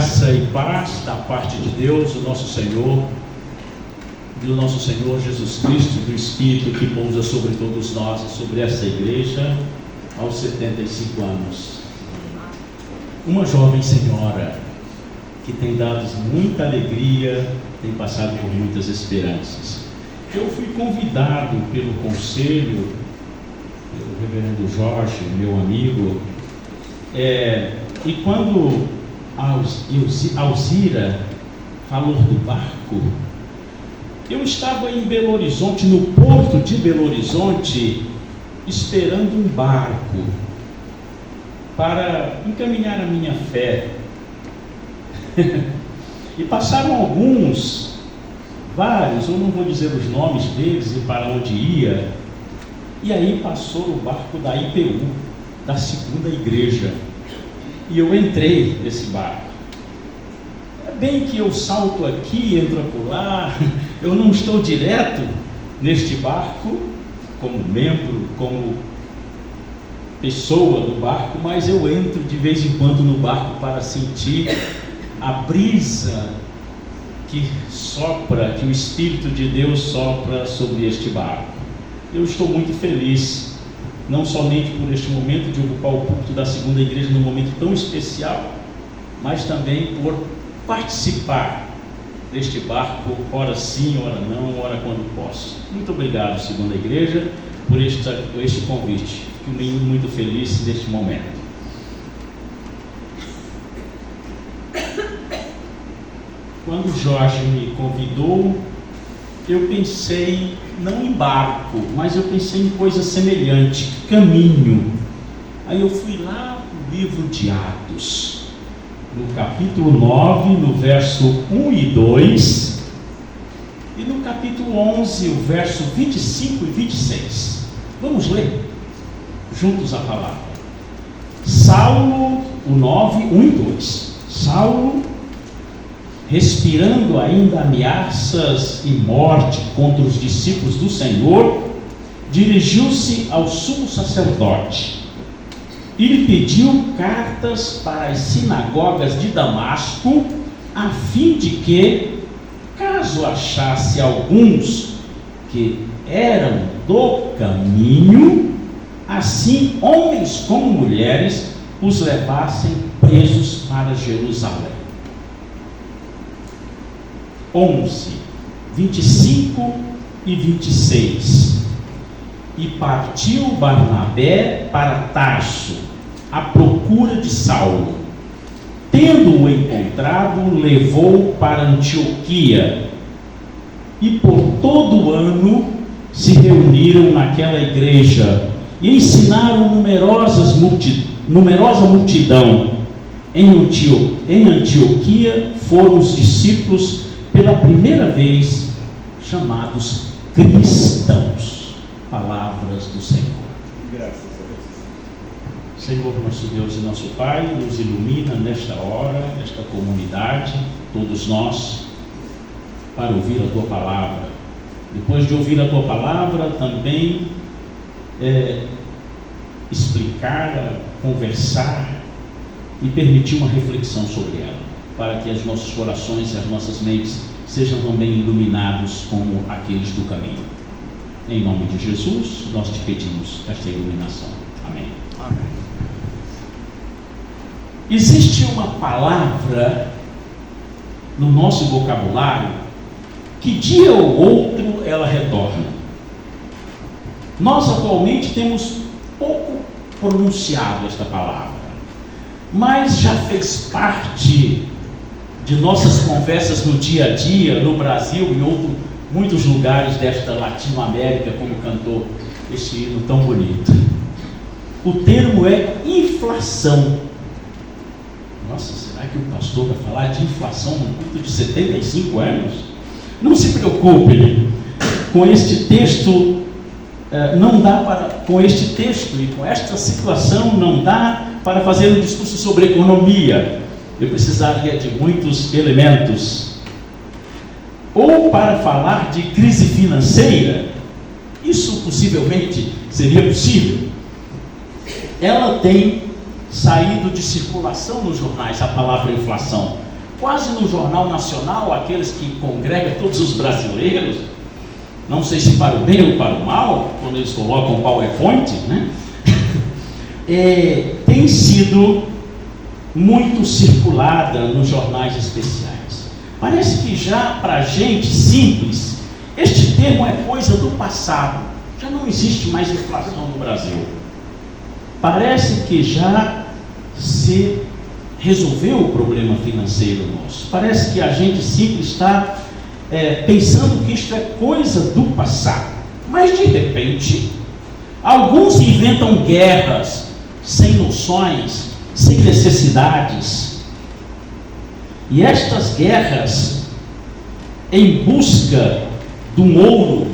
Graça e paz da parte de Deus, do nosso Senhor Jesus Cristo, do Espírito que pousa sobre todos nós e sobre essa igreja aos 75 anos. Uma jovem senhora que tem dado muita alegria, tem passado por muitas esperanças. Eu fui convidado pelo conselho, pelo reverendo Jorge, meu amigo, e quando Alzira falou do barco, eu estava em Belo Horizonte, no porto de Belo Horizonte, esperando um barco para encaminhar a minha fé. E passaram vários, eu não vou dizer os nomes deles e para onde ia, e aí passou o barco da IPU, da segunda igreja, e eu entrei nesse barco. É bem que eu salto aqui, entro acolá, eu não estou direto neste barco, como membro, como pessoa do barco, mas eu entro de vez em quando no barco para sentir a brisa que sopra, que o Espírito de Deus sopra sobre este barco. Eu estou muito feliz, não somente por este momento de ocupar o púlpito da segunda igreja num momento tão especial, mas também por participar deste barco, ora sim, ora não, ora quando posso. Muito obrigado, segunda igreja, por este convite. Fico muito feliz neste momento. Quando o Jorge me convidou, eu pensei, não em barco, mas eu pensei em coisa semelhante, caminho. Aí eu fui lá no livro de Atos, no capítulo 9, no verso 1 e 2, e no capítulo 11, o verso 25 e 26. Vamos ler juntos a palavra. Saulo, o 9, 1 e 2. Saulo, respirando ainda ameaças e morte contra os discípulos do Senhor, dirigiu-se ao sumo sacerdote e lhe pediu cartas para as sinagogas de Damasco, a fim de que, caso achasse alguns que eram do caminho, assim homens como mulheres os levassem presos para Jerusalém. 11, 25 e 26. E partiu Barnabé para Tarso, à procura de Saulo. Tendo-o encontrado, levou-o para Antioquia. E por todo o ano se reuniram naquela igreja e ensinaram numerosa multidão. Em Antioquia foram os discípulos pela primeira vez chamados cristãos. Palavras do Senhor. Graças a Deus. Senhor, nosso Deus e nosso Pai, nos ilumina nesta hora, nesta comunidade, todos nós, para ouvir a Tua Palavra. Depois de ouvir a Tua Palavra, também explicar, conversar e permitir uma reflexão sobre ela, para que os nossos corações e as nossas mentes sejam também iluminados como aqueles do caminho. Em nome de Jesus, nós te pedimos esta iluminação. Amém. Amém. Existe uma palavra no nosso vocabulário que dia ou outro ela retorna. Nós atualmente temos pouco pronunciado esta palavra, mas já fez parte de nossas conversas no dia a dia, no Brasil e em muitos lugares desta Latinoamérica, como cantou este hino tão bonito. O termo é inflação. Nossa, será que o pastor vai falar de inflação no culto de 75 anos? Não se preocupe, com este texto não dá para, com este texto e com esta situação não dá para fazer um discurso sobre economia. Eu precisaria de muitos elementos. Ou para falar de crise financeira, isso possivelmente seria possível. Ela tem saído de circulação nos jornais, a palavra inflação, quase no Jornal Nacional, aqueles que congregam todos os brasileiros, não sei se para o bem ou para o mal, quando eles colocam o PowerPoint, né? Tem sido muito circulada nos jornais especiais. Parece que já para gente simples, este termo é coisa do passado, já não existe mais inflação no Brasil. Parece que já se resolveu o problema financeiro nosso. Parece que a gente simples está pensando que isto é coisa do passado. Mas de repente, alguns inventam guerras sem noções, sem necessidades. E estas guerras, em busca de um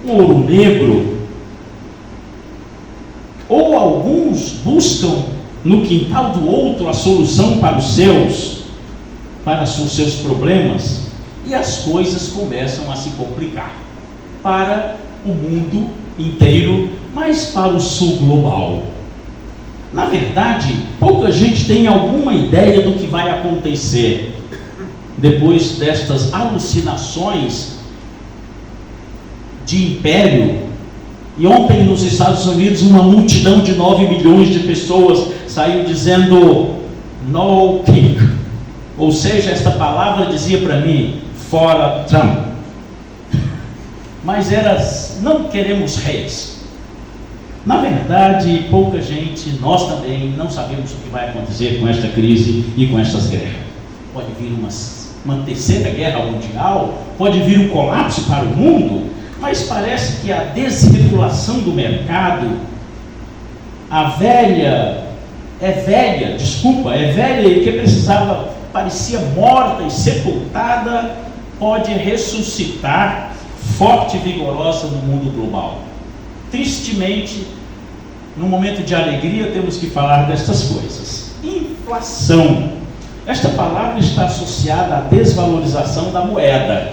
ouro negro, ou alguns buscam no quintal do outro a solução para os seus problemas, e as coisas começam a se complicar para o mundo inteiro, mas para o sul global. Na verdade, pouca gente tem alguma ideia do que vai acontecer depois destas alucinações de império. E ontem nos Estados Unidos uma multidão de 9 milhões de pessoas saiu dizendo no king, ou seja, esta palavra dizia para mim, fora Trump. Mas era, não queremos reis. Na verdade, pouca gente, nós também, não sabemos o que vai acontecer com esta crise e com estas guerras. Pode vir uma terceira guerra mundial, pode vir um colapso para o mundo, mas parece que a desregulação do mercado, é velha e que parecia morta e sepultada, pode ressuscitar forte e vigorosa no mundo global. Tristemente, no momento de alegria, temos que falar destas coisas. Inflação. Esta palavra está associada à desvalorização da moeda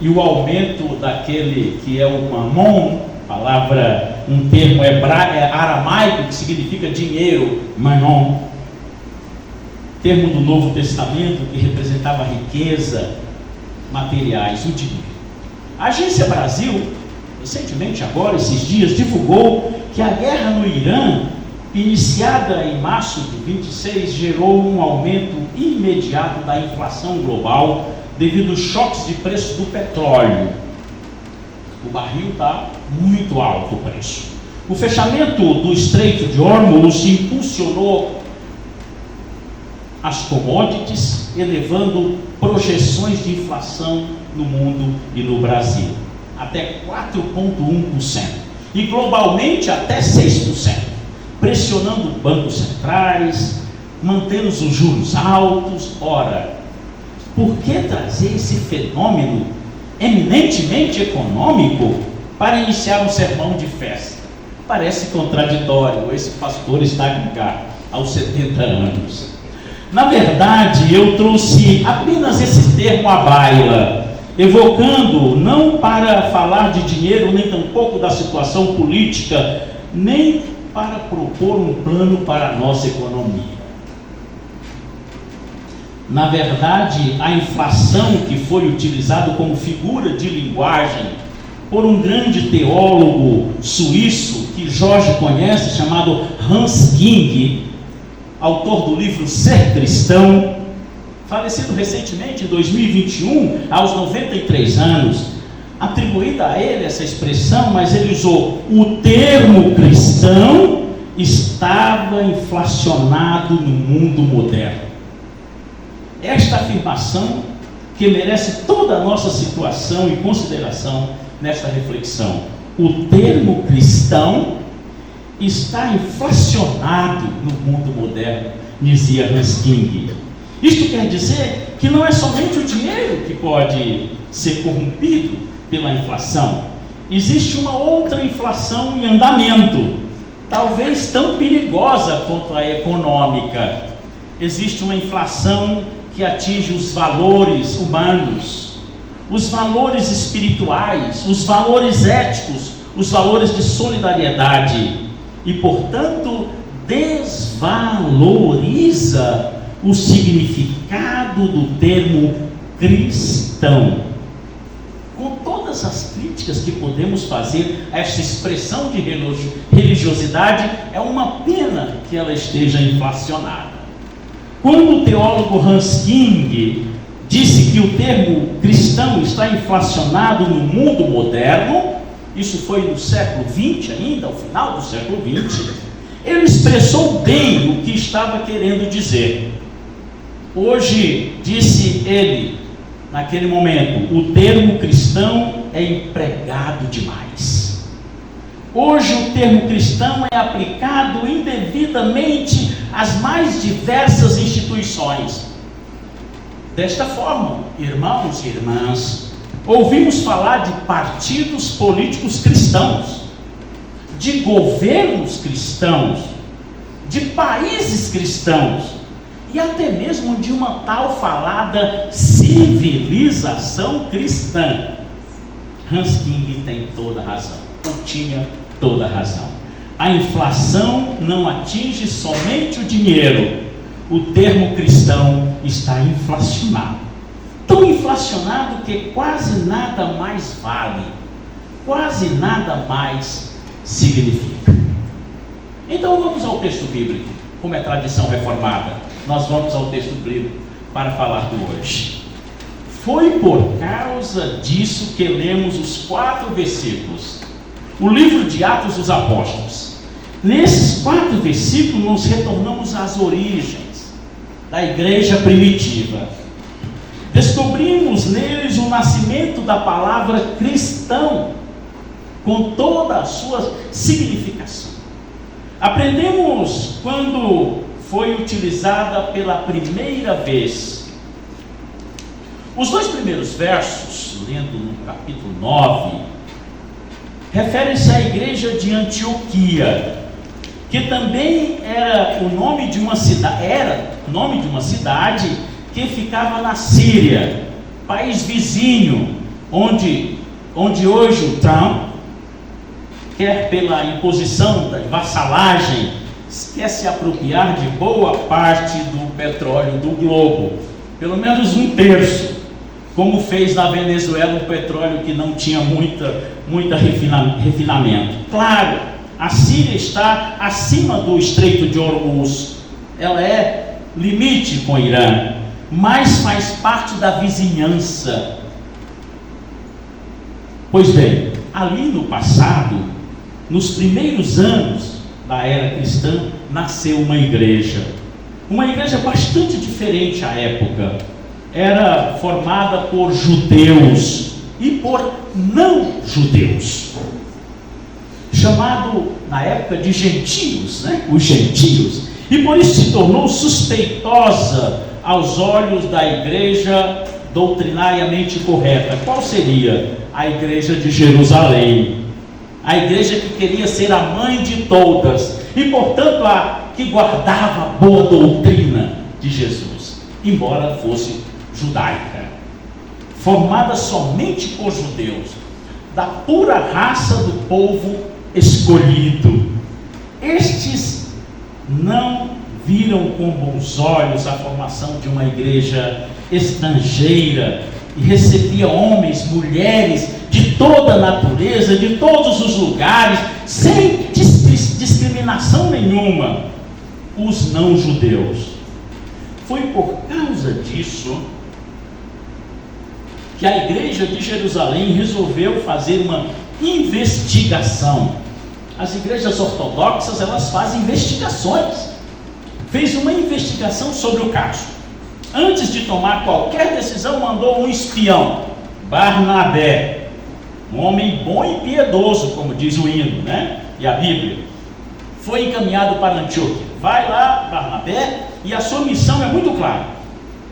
e o aumento daquele que é o mamon, um termo aramaico que significa dinheiro, manon, termo do Novo Testamento que representava riqueza, materiais, o dinheiro. A Agência Brasil, recentemente, agora, esses dias, divulgou que a guerra no Irã, iniciada em março de 26, gerou um aumento imediato da inflação global devido aos choques de preço do petróleo. O barril está muito alto o preço. O fechamento do Estreito de Hormuz impulsionou as commodities, elevando projeções de inflação no mundo e no Brasil, até 4,1%, e globalmente até 6%, pressionando bancos centrais, mantendo os juros altos. Ora, por que trazer esse fenômeno eminentemente econômico para iniciar um sermão de festa? Parece contraditório, esse pastor está aos 70 anos. Na verdade, eu trouxe apenas esse termo à baila, evocando não para falar de dinheiro, nem tampouco da situação política, nem para propor um plano para a nossa economia. Na verdade, a inflação, que foi utilizado como figura de linguagem por um grande teólogo suíço que Jorge conhece, chamado Hans King, autor do livro Ser Cristão, falecido recentemente em 2021, aos 93 anos, atribuída a ele essa expressão, mas ele usou o termo cristão, estava inflacionado no mundo moderno. Esta afirmação que merece toda a nossa situação e consideração nesta reflexão. O termo cristão está inflacionado no mundo moderno, dizia Hans King. Isto quer dizer que não é somente o dinheiro que pode ser corrompido pela inflação. Existe uma outra inflação em andamento, talvez tão perigosa quanto a econômica. Existe uma inflação que atinge os valores humanos, os valores espirituais, os valores éticos, os valores de solidariedade e, portanto, desvaloriza o significado do termo cristão. Com todas as críticas que podemos fazer a essa expressão de religiosidade, é uma pena que ela esteja inflacionada. Quando o teólogo Hans King disse que o termo cristão está inflacionado no mundo moderno, isso foi no século XX ainda, ao final do século XX, ele expressou bem o que estava querendo dizer. Hoje, disse ele, naquele momento, o termo cristão é empregado demais. Hoje o termo cristão é aplicado indevidamente às mais diversas instituições. Desta forma, irmãos e irmãs, ouvimos falar de partidos políticos cristãos, de governos cristãos, de países cristãos, e até mesmo de uma tal falada civilização cristã. Hans King tem toda a razão, ou tinha toda a razão. A inflação não atinge somente o dinheiro. O termo cristão está inflacionado. Tão inflacionado que quase nada mais vale, quase nada mais significa. Então vamos ao texto bíblico, como é tradição reformada. Nós vamos ao texto bíblico para falar do hoje. Foi por causa disso que lemos os 4 versículos. O livro de Atos dos Apóstolos. Nesses 4 versículos nós retornamos às origens da igreja primitiva. Descobrimos neles o nascimento da palavra cristão, com toda a sua significação. Aprendemos quando foi utilizada pela primeira vez. Os 2 primeiros versos, lendo no capítulo 9, referem-se à igreja de Antioquia, que também era o nome de uma cidade que ficava na Síria, país vizinho, onde hoje o Trump quer, pela imposição da vassalagem, quer se apropriar de boa parte do petróleo do globo, pelo menos 1/3, como fez na Venezuela, um petróleo que não tinha muita refinamento. Claro, a Síria está acima do Estreito de Hormuz, ela é limite com o Irã, mas faz parte da vizinhança. Pois bem, ali no passado, nos primeiros anos da era cristã, nasceu uma igreja bastante diferente à época. Era formada por judeus e por não judeus, chamado na época de gentios, os gentios, e por isso se tornou suspeitosa aos olhos da igreja doutrinariamente correta. Qual seria? A igreja de Jerusalém, a igreja que queria ser a mãe de todas e, portanto, a que guardava a boa doutrina de Jesus, embora fosse judaica, formada somente por judeus, da pura raça do povo escolhido. Estes não viram com bons olhos a formação de uma igreja estrangeira e recebia homens, mulheres de toda a natureza, de todos os lugares, sem discriminação nenhuma, os não judeus. Foi por causa disso que a igreja de Jerusalém resolveu fazer uma investigação. As igrejas ortodoxas, elas fazem investigações. Fez uma investigação sobre o caso. Antes de tomar qualquer decisão, mandou um espião, Barnabé, um homem bom e piedoso, como diz o hino, e a Bíblia. Foi encaminhado para Antioquia. Vai lá, Barnabé, e a sua missão é muito clara.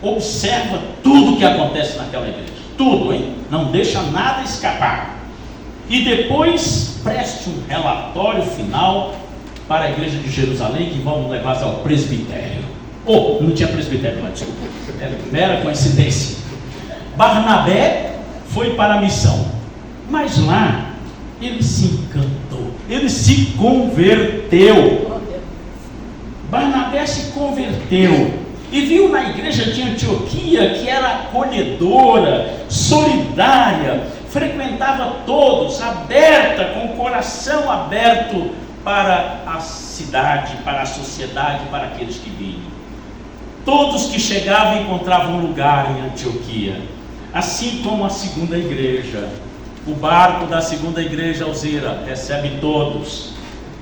Observa tudo o que acontece naquela igreja. Tudo, não deixa nada escapar. E depois preste um relatório final para a igreja de Jerusalém, que vamos levar ao presbitério. Não tinha presbitério lá, desculpa. É mera coincidência. Barnabé foi para a missão, mas lá ele se encantou, ele se converteu. Barnabé se converteu e viu na igreja de Antioquia que era acolhedora, solidária, frequentava todos, aberta, com o coração aberto para a cidade, para a sociedade, para aqueles que vinham. Todos que chegavam encontravam lugar em Antioquia, assim como a segunda igreja. O barco da segunda igreja Alzira recebe todos.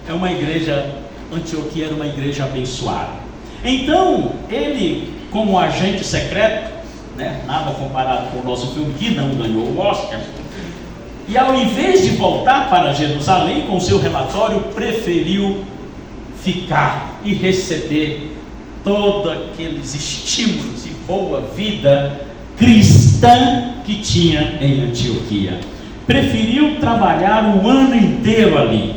É uma igreja, Antioquia era uma igreja abençoada. Então, ele, como agente secreto, nada comparado com o nosso filme, que não ganhou o Oscar, e ao invés de voltar para Jerusalém com seu relatório, preferiu ficar e receber todos aqueles estímulos e boa vida cristã que tinha em Antioquia. Preferiu trabalhar o ano inteiro ali.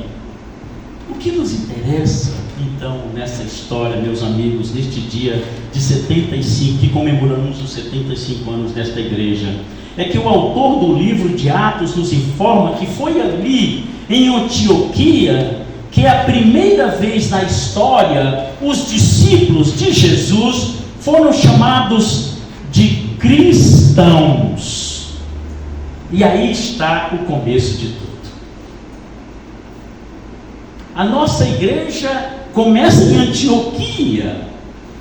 O que nos interessa, então, nessa história, meus amigos, neste dia de 75, que comemoramos os 75 anos desta igreja, é que o autor do livro de Atos nos informa que foi ali, em Antioquia, que a primeira vez na história, os discípulos de Jesus foram chamados de cristãos. E aí está o começo de tudo. A nossa igreja começa em Antioquia.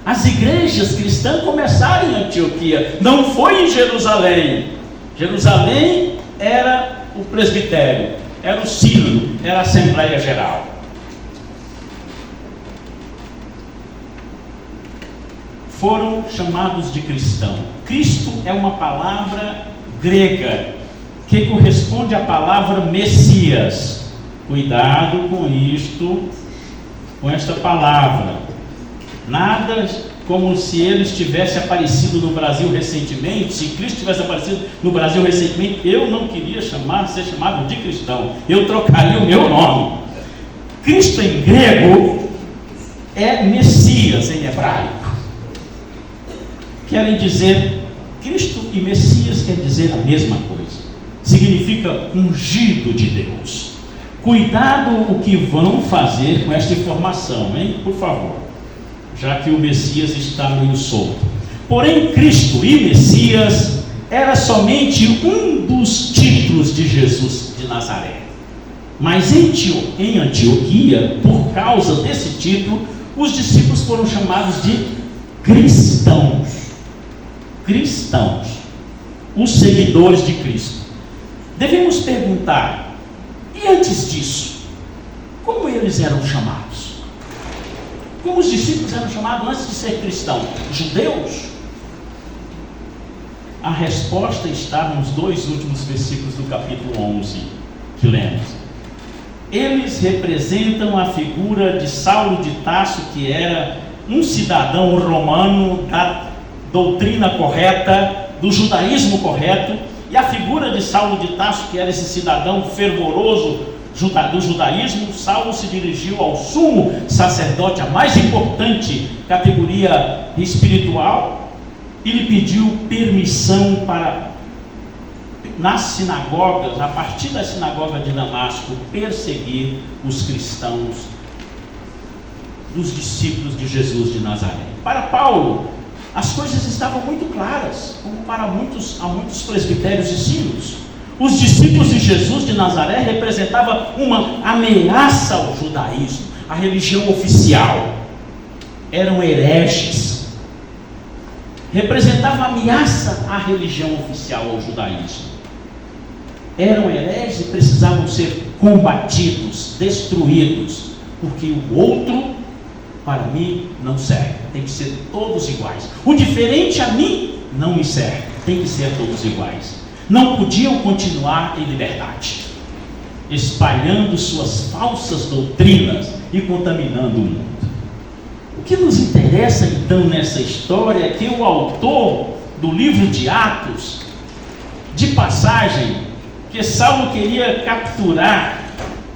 As igrejas cristãs começaram em Antioquia, não foi em Jerusalém. Jerusalém era o presbitério, era o sínodo, era a Assembleia Geral. Foram chamados de cristão. Cristo é uma palavra grega que corresponde à palavra Messias. Cuidado com isto, com esta palavra. Nada como se ele tivesse aparecido no Brasil recentemente. Se Cristo tivesse aparecido no Brasil recentemente, eu não queria ser chamado de cristão. Eu trocaria o meu nome. Cristo em grego é Messias em hebraico. Querem dizer, Cristo e Messias quer dizer a mesma coisa. Significa ungido de Deus. Cuidado o que vão fazer com esta informação, hein? Por favor, já que o Messias está meio solto. Porém, Cristo e Messias era somente um dos títulos de Jesus de Nazaré. Mas em Antioquia, por causa desse título, os discípulos foram chamados de cristãos. Cristãos, os seguidores de Cristo. Devemos perguntar, e antes disso, como eles eram chamados? Como os discípulos eram chamados antes de ser cristãos? Judeus? A resposta está nos dois últimos versículos do capítulo 11, que lemos. Eles representam a figura de Saulo de Tarso, que era um cidadão romano da doutrina correta, do judaísmo correto, e a figura de Saulo de Tarso, que era esse cidadão fervoroso do judaísmo. Saulo se dirigiu ao sumo sacerdote, a mais importante categoria espiritual, e lhe pediu permissão para, nas sinagogas, a partir da sinagoga de Damasco, perseguir os cristãos, dos discípulos de Jesus de Nazaré. Para Paulo, as coisas estavam muito claras, como para muitos presbitérios e sínodos. Os discípulos de Jesus de Nazaré representavam uma ameaça ao judaísmo, à religião oficial. Eram hereges. Representavam ameaça à religião oficial, ao judaísmo. Eram hereges e precisavam ser combatidos, destruídos, porque o outro, para mim, não serve. Tem que ser todos iguais. O diferente a mim não me serve. Tem que ser todos iguais. Não podiam continuar em liberdade, espalhando suas falsas doutrinas e contaminando o mundo. O que nos interessa então nessa história é que o autor do livro de Atos, de passagem, que Saulo queria capturar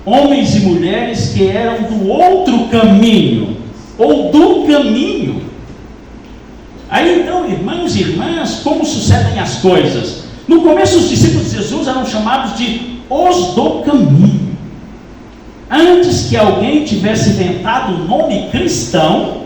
homens e mulheres que eram do outro caminho, ou do caminho. Aí então, irmãos e irmãs, como sucedem as coisas? No começo, os discípulos de Jesus eram chamados de os do caminho. Antes que alguém tivesse inventado o nome cristão,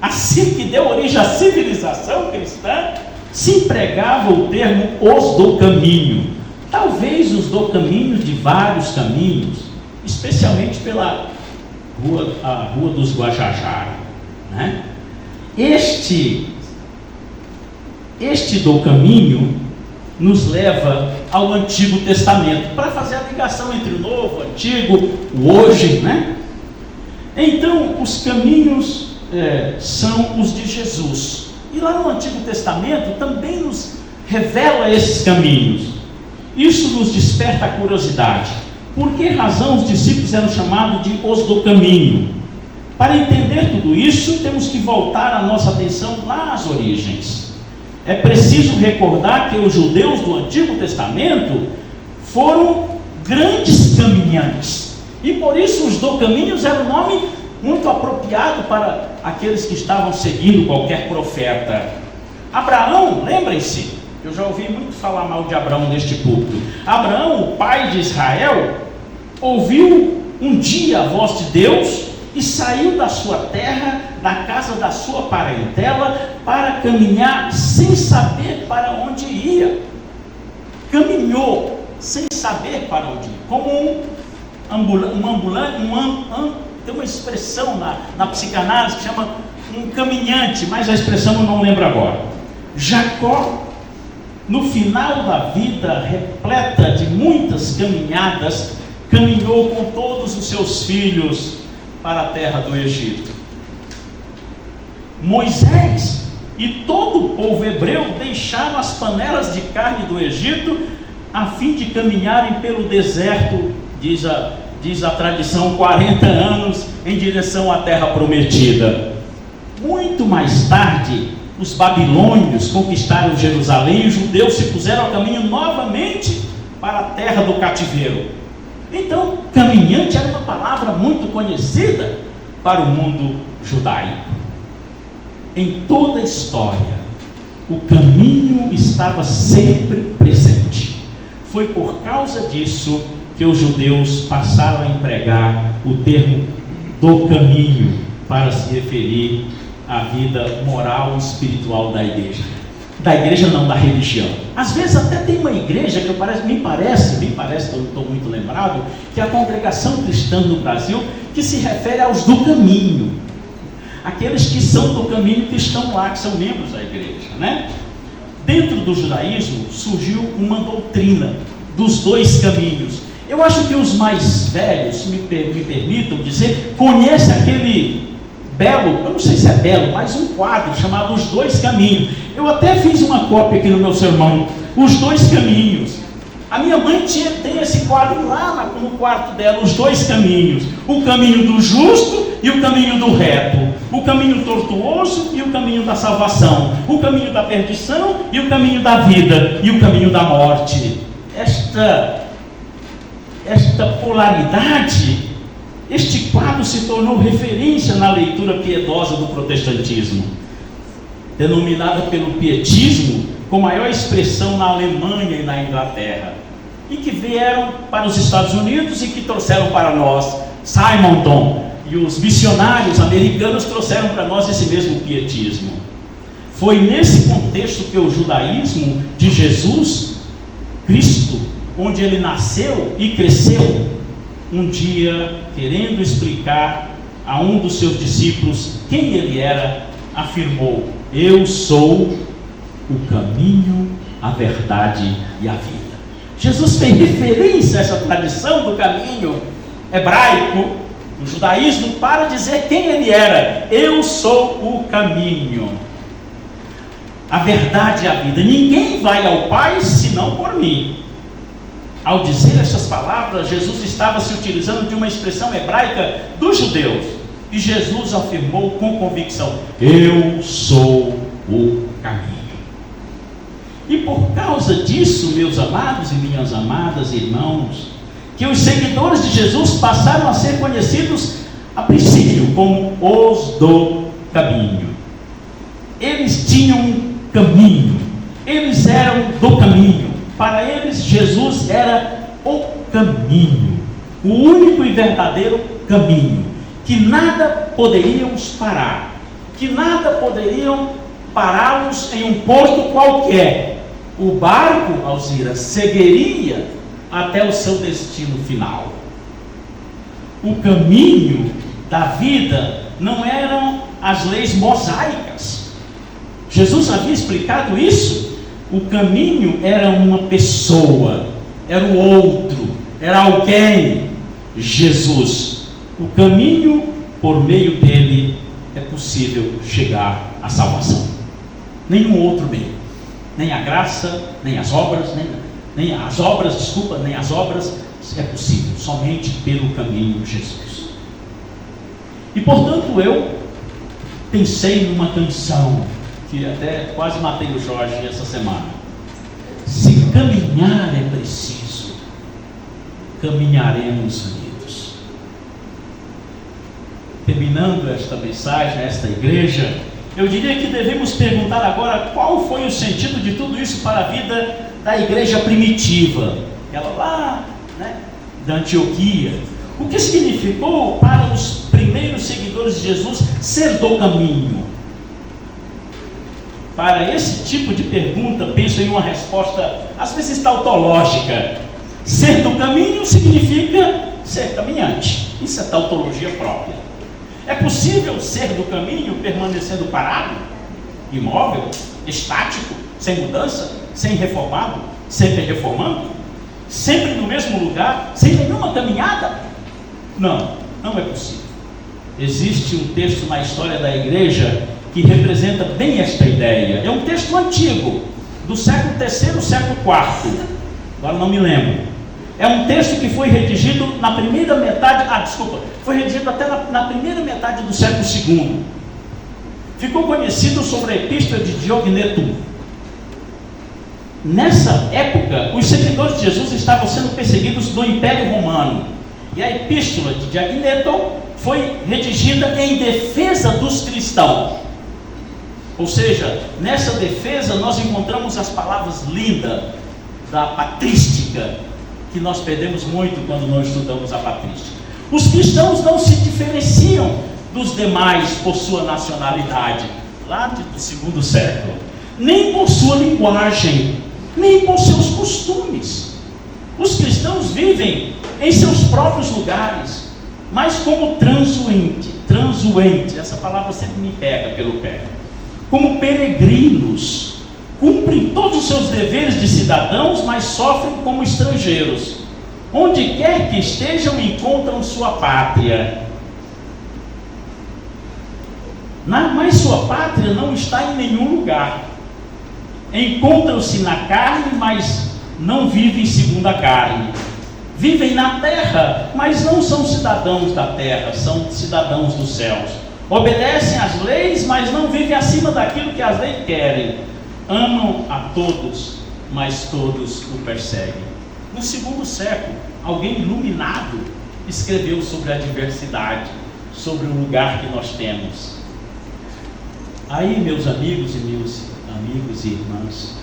assim que deu origem à civilização cristã, se empregava o termo os do caminho. Talvez os do caminho de vários caminhos, especialmente pela a Rua dos Guajajara, né? Este do caminho nos leva ao Antigo Testamento, para fazer a ligação entre o Novo, o Antigo, o Hoje, né? Então, os caminhos são os de Jesus. E lá no Antigo Testamento também nos revela esses caminhos. Isso nos desperta a curiosidade. Por que razão os discípulos eram chamados de os do caminho? Para entender tudo isso, temos que voltar a nossa atenção lá às origens. É preciso recordar que os judeus do Antigo Testamento foram grandes caminhantes. E por isso os do caminhos era um nome muito apropriado para aqueles que estavam seguindo qualquer profeta. Abraão, lembrem-se, eu já ouvi muito falar mal de Abraão neste púlpito. Abraão, o pai de Israel, ouviu um dia a voz de Deus e saiu da sua terra, da casa da sua parentela, para caminhar sem saber para onde ia. Caminhou sem saber para onde ia, como tem uma expressão na psicanálise que chama um caminhante, mas a expressão eu não lembro agora. Jacó, no final da vida, repleta de muitas caminhadas, caminhou com todos os seus filhos para a terra do Egito. Moisés e todo o povo hebreu deixaram as panelas de carne do Egito a fim de caminharem pelo deserto, diz a tradição, 40 anos em direção à terra prometida. Muito mais tarde, os babilônios conquistaram Jerusalém e os judeus se puseram ao caminho novamente para a terra do cativeiro. Então, caminhante era uma palavra muito conhecida para o mundo judaico. Em toda a história, o caminho estava sempre presente. Foi por causa disso que os judeus passaram a empregar o termo do caminho para se referir à vida moral e espiritual da igreja. Da igreja não, da religião. Às vezes até tem uma igreja que me parece, que eu não estou muito lembrado, que é a Congregação Cristã no Brasil, que se refere aos do caminho. Aqueles que são do caminho, que estão lá, que são membros da igreja, né? Dentro do judaísmo surgiu uma doutrina dos dois caminhos. Eu acho que os mais velhos, me permitam dizer, conhecem aquele belo, eu não sei se é belo, mas um quadro chamado Os Dois Caminhos. Eu até fiz uma cópia aqui no meu sermão, Os Dois Caminhos. A minha mãe tem esse quadro lá no quarto dela, Os Dois Caminhos. O caminho do justo e o caminho do reto. O caminho tortuoso e o caminho da salvação. O caminho da perdição e o caminho da vida. E o caminho da morte. Esta polaridade, este quadro se tornou referência na leitura piedosa do protestantismo, denominada pelo pietismo, com maior expressão na Alemanha e na Inglaterra, e que vieram para os Estados Unidos e que trouxeram para nós Simonton, e os missionários americanos trouxeram para nós esse mesmo pietismo. Foi nesse contexto que o judaísmo de Jesus Cristo, onde ele nasceu e cresceu, um dia, querendo explicar a um dos seus discípulos quem ele era, afirmou: eu sou o caminho, a verdade e a vida. Jesus fez referência a essa tradição do caminho hebraico, do judaísmo, para dizer quem ele era. Eu sou o caminho, a verdade e a vida. Ninguém vai ao Pai senão por mim. Ao dizer essas palavras, Jesus estava se utilizando de uma expressão hebraica dos judeus. E Jesus afirmou com convicção: eu sou o caminho. E por causa disso, meus amados e minhas amadas irmãos, que os seguidores de Jesus passaram a ser conhecidos a princípio como os do caminho. Eles tinham um caminho, eles eram do caminho. Para eles, Jesus era o caminho, o único e verdadeiro caminho, que nada poderíamos parar, que nada poderiam pará-los em um porto qualquer. O barco, Alzira, seguiria até o seu destino final. O caminho da vida não eram as leis mosaicas. Jesus havia explicado isso. O caminho era uma pessoa, era o outro, era alguém, Jesus. O caminho, por meio dele, é possível chegar à salvação. Nenhum outro meio, nem a graça, nem as obras, nem as obras é possível, somente pelo caminho de Jesus. E portanto eu pensei numa canção, que até quase matei o Jorge essa semana. Se caminhar é preciso, caminharemos unidos. Terminando esta mensagem, esta igreja, eu diria que devemos perguntar agora qual foi o sentido de tudo isso para a vida da igreja primitiva, ela lá, da Antioquia. O que significou para os primeiros seguidores de Jesus ser do caminho? Para esse tipo de pergunta, penso em uma resposta, às vezes tautológica. Ser do caminho significa ser caminhante. Isso é tautologia própria. É possível ser do caminho permanecendo parado, imóvel, estático, sem mudança, sem reformado, sempre reformando, sempre no mesmo lugar, sem nenhuma caminhada? Não, não é possível. Existe um texto na história da igreja que representa bem esta ideia. É um texto antigo, do século III, século IV, agora não me lembro. É um texto que foi redigido na primeira metade, foi redigido até na primeira metade do século II. Ficou conhecido sobre a epístola de Diogneto. Nessa época, os seguidores de Jesus estavam sendo perseguidos no Império Romano. E a epístola de Diogneto foi redigida em defesa dos cristãos. Ou seja, nessa defesa nós encontramos as palavras lindas da patrística, que nós perdemos muito quando não estudamos a patrística. Os cristãos não se diferenciam dos demais por sua nacionalidade, lá do segundo século, nem por sua linguagem, nem por seus costumes. Os cristãos vivem em seus próprios lugares, mas como transuente, essa palavra sempre me pega pelo pé, como peregrinos, cumprem todos os seus deveres de cidadãos, mas sofrem como estrangeiros. Onde quer que estejam, encontram sua pátria. Mas sua pátria não está em nenhum lugar. Encontram-se na carne, mas não vivem segundo a carne. Vivem na terra, mas não são cidadãos da terra, são cidadãos dos céus. Obedecem às leis, mas não vivem acima daquilo que as leis querem. Amam a todos, mas todos o perseguem. No segundo século, alguém iluminado escreveu sobre a diversidade, sobre o lugar que nós temos. Aí, meus amigos e irmãs,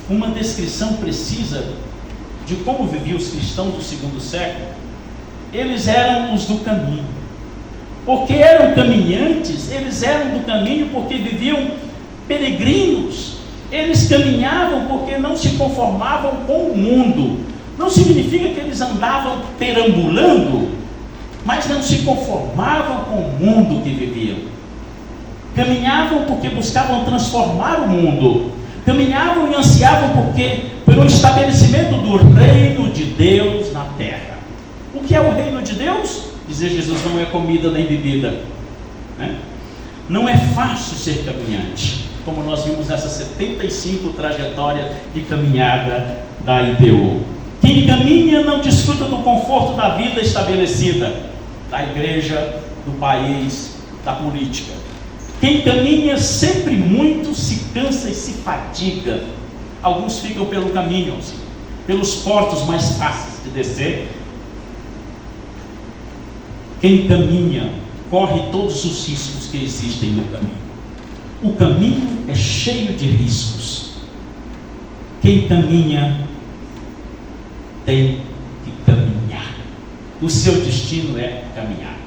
uma descrição precisa de como viviam os cristãos do segundo século. Eles eram os do caminho. Porque eram caminhantes, eles eram do caminho porque viviam peregrinos. Eles caminhavam porque não se conformavam com o mundo. Não significa que eles andavam perambulando, mas não se conformavam com o mundo que viviam. Caminhavam porque buscavam transformar o mundo. Caminhavam e ansiavam pelo estabelecimento do reino de Deus na terra. O que é o reino de Deus? Dizer Jesus não é comida nem bebida, Não é fácil ser caminhante, como nós vimos nessa 75 trajetória de caminhada da IDU. Quem caminha não desfruta do conforto da vida estabelecida, da igreja, do país, da política. Quem caminha sempre muito se cansa e se fadiga. Alguns ficam pelo caminho, pelos portos mais fáceis de descer. Quem caminha corre todos os riscos que existem no caminho. O caminho é cheio de riscos. Quem caminha tem que caminhar. O seu destino é caminhar.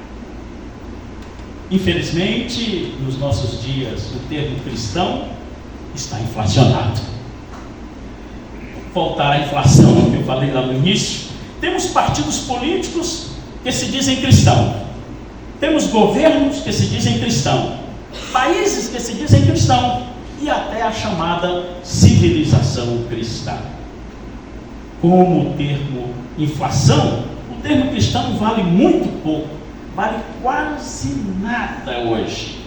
Infelizmente, nos nossos dias, o termo cristão está inflacionado. Voltar à inflação, que eu falei lá no início. Temos partidos políticos que se dizem cristãos. Temos governos que se dizem cristãos. Países que se dizem cristãos. E até a chamada civilização cristã. Como o termo inflação, o termo cristão vale muito pouco. Vale quase nada hoje.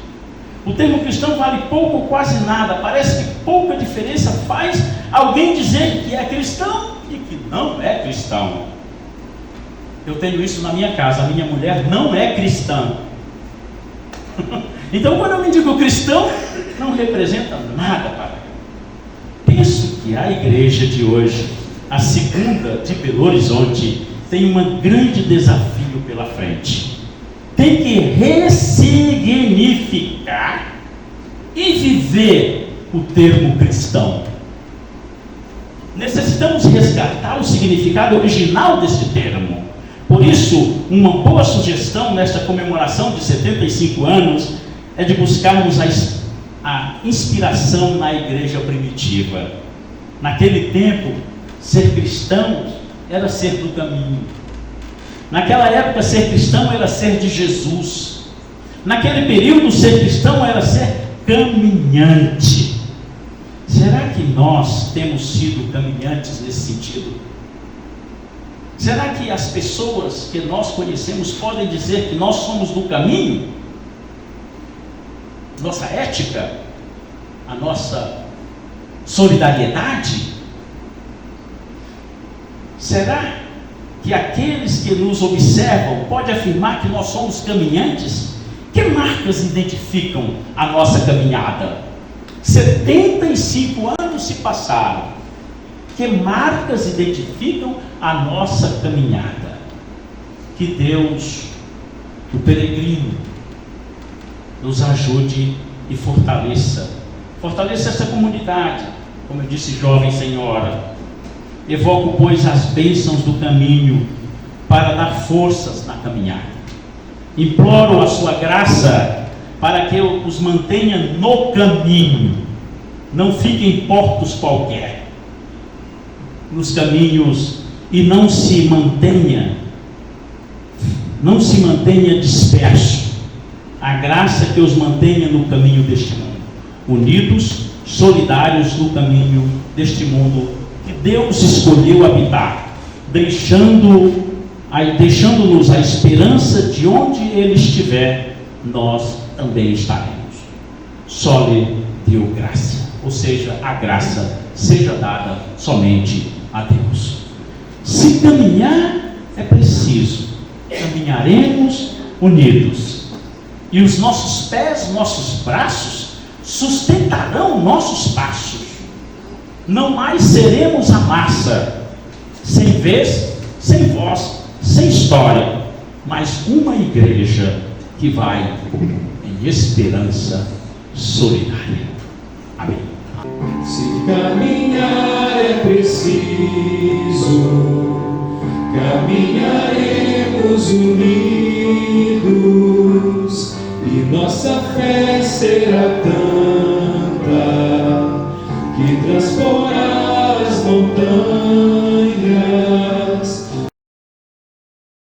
O termo cristão vale pouco ou quase nada. Parece que pouca diferença faz alguém dizer que é cristão e que não é cristão. Eu tenho isso na minha casa. A minha mulher não é cristã. Então, quando eu me digo cristão, não representa nada para mim. Penso que a igreja de hoje, a segunda de Belo Horizonte, tem um grande desafio pela frente. Tem que ressignificar e viver o termo cristão. Necessitamos resgatar o significado original desse termo. Por isso, uma boa sugestão nesta comemoração de 75 anos é de buscarmos a inspiração na igreja primitiva. Naquele tempo, ser cristão era ser do caminho. Naquela época, ser cristão era ser de Jesus. Naquele período, ser cristão era ser caminhante. Será que nós temos sido caminhantes nesse sentido? Será que as pessoas que nós conhecemos podem dizer que nós somos do caminho? Nossa ética, a nossa solidariedade? Será que aqueles que nos observam podem afirmar que nós somos caminhantes? Que marcas identificam a nossa caminhada? 75 anos se passaram. Que marcas identificam a nossa caminhada? Que Deus, o peregrino, nos ajude e fortaleça essa comunidade, como eu disse, jovem senhora. Evoco, pois, as bênçãos do caminho para dar forças na caminhada. Imploro a sua graça para que eu os mantenha no caminho, não fiquem em portos qualquer, nos caminhos, e não se mantenha disperso. A graça que os mantenha no caminho deste mundo, unidos, solidários no caminho deste mundo que Deus escolheu habitar, deixando-nos a esperança de onde Ele estiver, nós também estaremos. Só lhe deu graça, ou seja, a graça seja dada somente a Deus. Se caminhar é preciso, caminharemos unidos, e os nossos pés, nossos braços sustentarão nossos passos. Não mais seremos a massa, sem vez, sem voz, sem história, mas uma igreja que vai em esperança solidária. Amém. Se caminhar é preciso, caminharemos unidos, e nossa fé será tanta que transporá as montanhas.